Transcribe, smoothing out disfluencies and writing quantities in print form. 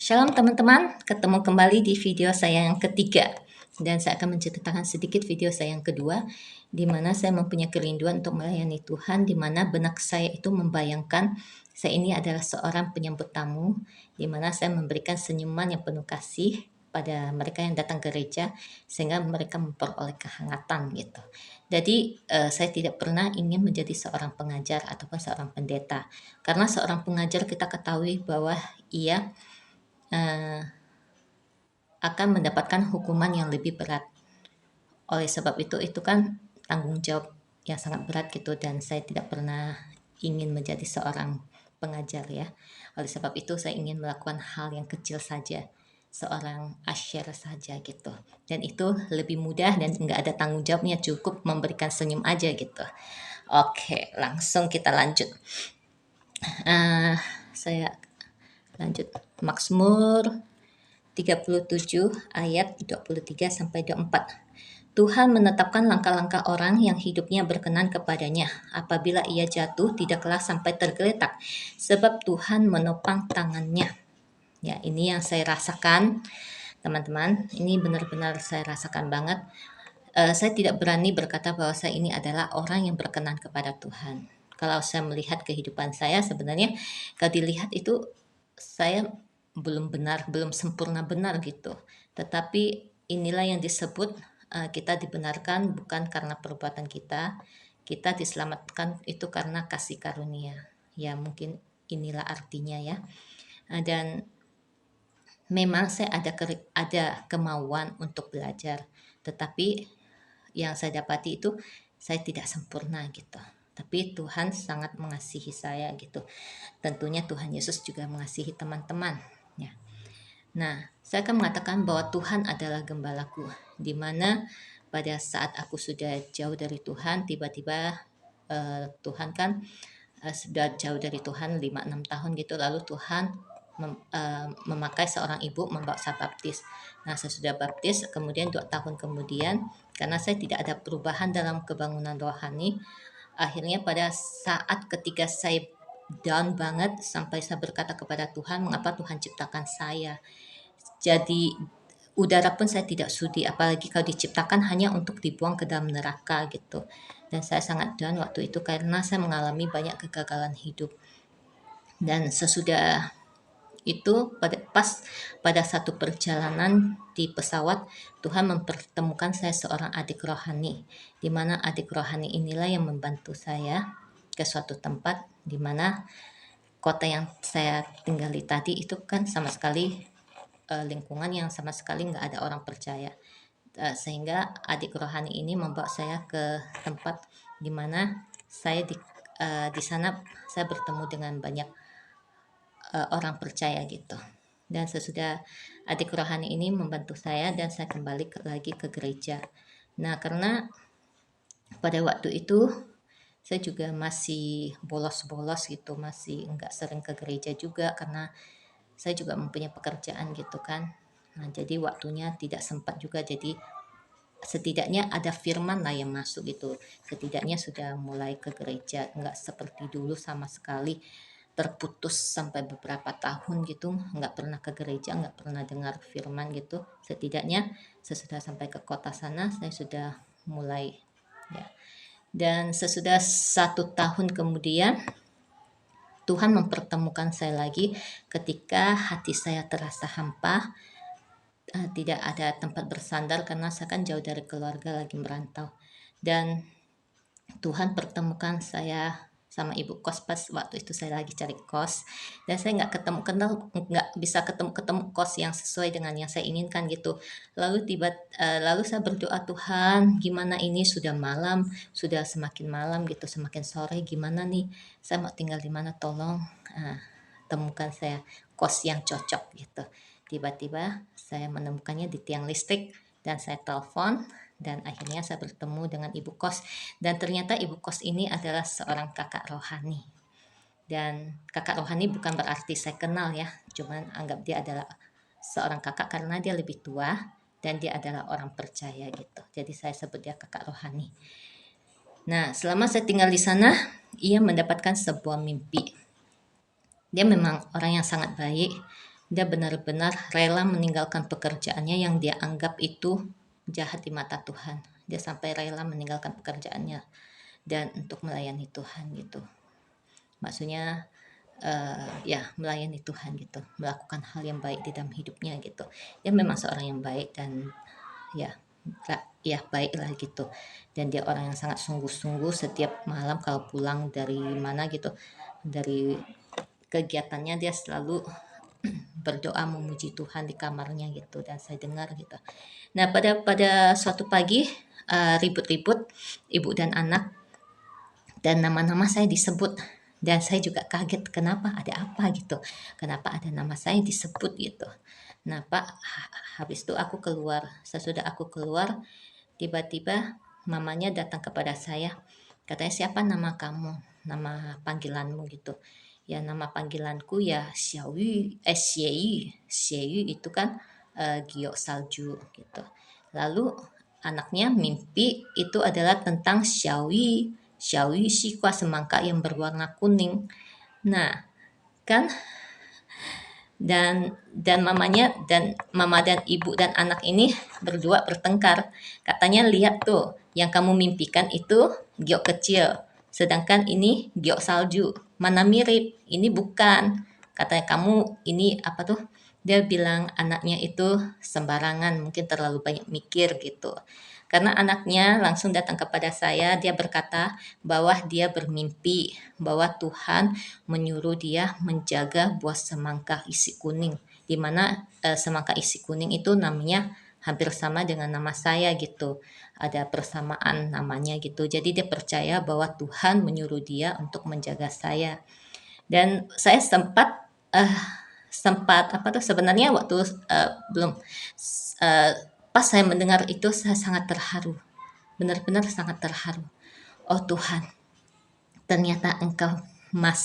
Shalom teman-teman, ketemu kembali di video saya yang ketiga. Dan saya akan menceritakan sedikit video saya yang kedua, di mana saya mempunyai kerinduan untuk melayani Tuhan, di mana benak saya itu membayangkan saya ini adalah seorang penyambut tamu, di mana saya memberikan senyuman yang penuh kasih pada mereka yang datang ke gereja, sehingga mereka memperoleh kehangatan gitu. Jadi saya tidak pernah ingin menjadi seorang pengajar ataupun seorang pendeta, karena seorang pengajar kita ketahui bahwa ia akan mendapatkan hukuman yang lebih berat. Oleh sebab itu kan tanggung jawab yang sangat berat gitu, dan saya tidak pernah ingin menjadi seorang pengajar ya. Oleh sebab itu saya ingin melakukan hal yang kecil saja, seorang asyir saja gitu. Dan itu lebih mudah dan nggak ada tanggung jawabnya, cukup memberikan senyum aja gitu. Oke, langsung kita lanjut. Saya lanjut Mazmur 37 ayat 23 sampai 24. Tuhan menetapkan langkah-langkah orang yang hidupnya berkenan kepadanya. Apabila ia jatuh, tidaklah sampai tergeletak, sebab Tuhan menopang tangannya. Ya, ini yang saya rasakan, teman-teman. Ini benar-benar saya rasakan banget. Saya tidak berani berkata bahwa saya ini adalah orang yang berkenan kepada Tuhan. Kalau saya melihat kehidupan saya, sebenarnya kalau dilihat itu saya belum benar, belum sempurna benar gitu. Tetapi inilah yang disebut kita dibenarkan bukan karena perbuatan kita. Kita diselamatkan itu karena kasih karunia. Ya, mungkin inilah artinya ya. Dan memang saya ada kemauan untuk belajar, tetapi yang saya dapati itu saya tidak sempurna gitu. Tapi Tuhan sangat mengasihi saya gitu. Tentunya Tuhan Yesus juga mengasihi teman-teman ya. Nah, saya akan mengatakan bahwa Tuhan adalah gembalaku, di mana pada saat aku sudah jauh dari Tuhan, tiba-tiba Tuhan kan sudah jauh dari Tuhan 5-6 tahun gitu, lalu Tuhan memakai seorang ibu membawa saya baptis. Nah, saya sudah baptis, kemudian 2 tahun kemudian, karena saya tidak ada perubahan dalam kebangunan rohani, akhirnya pada saat ketika saya down banget, sampai saya berkata kepada Tuhan, mengapa Tuhan ciptakan saya? Jadi udara pun saya tidak sudi, apalagi kalau diciptakan hanya untuk dibuang ke dalam neraka gitu. Dan saya sangat down waktu itu karena saya mengalami banyak kegagalan hidup. Dan sesudah itu pada satu perjalanan di pesawat, Tuhan mempertemukan saya seorang adik rohani, di mana adik rohani inilah yang membantu saya ke suatu tempat di mana kota yang saya tinggali tadi itu kan sama sekali lingkungan yang sama sekali nggak ada orang percaya. Sehingga adik rohani ini membawa saya ke tempat di mana saya di sana saya bertemu dengan banyak orang percaya gitu. Dan sesudah adik rohani ini membantu saya dan saya kembali lagi ke gereja. Nah, karena pada waktu itu saya juga masih bolos-bolos gitu, masih enggak sering ke gereja juga karena saya juga mempunyai pekerjaan gitu kan. Nah, jadi waktunya tidak sempat juga, jadi setidaknya ada firman lah yang masuk gitu. Setidaknya sudah mulai ke gereja, enggak seperti dulu sama sekali terputus sampai beberapa tahun gitu, nggak pernah ke gereja, nggak pernah dengar firman gitu. Setidaknya sesudah sampai ke kota sana, saya sudah mulai ya. Dan sesudah 1 tahun kemudian, Tuhan mempertemukan saya lagi ketika hati saya terasa hampa, tidak ada tempat bersandar karena saya kan jauh dari keluarga, lagi merantau. Dan Tuhan pertemukan saya sama ibu kos pas waktu itu saya lagi cari kos, dan saya nggak bisa ketemu kos yang sesuai dengan yang saya inginkan gitu. Lalu saya berdoa, Tuhan, gimana ini sudah malam, sudah semakin malam gitu, semakin sore, gimana nih saya mau tinggal di mana, tolong temukan saya kos yang cocok gitu. Tiba-tiba saya menemukannya di tiang listrik dan saya telepon, dan akhirnya saya bertemu dengan ibu kos, dan ternyata ibu kos ini adalah seorang kakak rohani. Dan kakak rohani bukan berarti saya kenal ya, cuman anggap dia adalah seorang kakak karena dia lebih tua dan dia adalah orang percaya gitu. Jadi saya sebut dia kakak rohani. Nah, selama saya tinggal di sana, ia mendapatkan sebuah mimpi. Dia memang orang yang sangat baik, Dia benar-benar rela meninggalkan pekerjaannya yang dia anggap itu jahat di mata Tuhan. Dia sampai rela meninggalkan pekerjaannya dan untuk melayani Tuhan gitu. Maksudnya ya melayani Tuhan gitu, melakukan hal yang baik di dalam hidupnya gitu. Dia memang seorang yang baik dan ya ya baik lah gitu. Dan dia orang yang sangat sungguh-sungguh setiap malam kalau pulang dari mana gitu, dari kegiatannya dia selalu berdoa memuji Tuhan di kamarnya gitu dan saya dengar gitu. Nah pada suatu pagi ribut-ribut ibu dan anak dan nama-nama saya disebut dan saya juga kaget kenapa ada apa gitu, kenapa ada nama saya disebut gitu. Nah Pak, habis itu aku keluar, sesudah aku keluar tiba-tiba mamanya datang kepada saya, katanya siapa nama kamu, nama panggilanmu gitu. Ya nama panggilanku ya Xiaoyu, Xiaoyu itu kan giok salju gitu. Lalu anaknya mimpi itu adalah tentang Xiaoyu sikwa semangka yang berwarna kuning. Nah, kan dan mamanya dan mama dan ibu dan anak ini berdua bertengkar. Katanya lihat tuh, yang kamu mimpikan itu giok kecil, sedangkan ini giok salju. Mana mirip? Ini bukan. Katanya kamu ini apa tuh? Dia bilang anaknya itu sembarangan, mungkin terlalu banyak mikir gitu. Karena anaknya langsung datang kepada saya, dia berkata bahwa dia bermimpi bahwa Tuhan menyuruh dia menjaga buah semangka isi kuning, di mana semangka isi kuning itu namanya hampir sama dengan nama saya gitu. Ada persamaan namanya gitu. Jadi dia percaya bahwa Tuhan menyuruh dia untuk menjaga saya. Dan saya sempat apa tuh sebenarnya waktu belum eh, pas saya mendengar itu saya sangat terharu. Benar-benar sangat terharu. Oh Tuhan, ternyata Engkau masih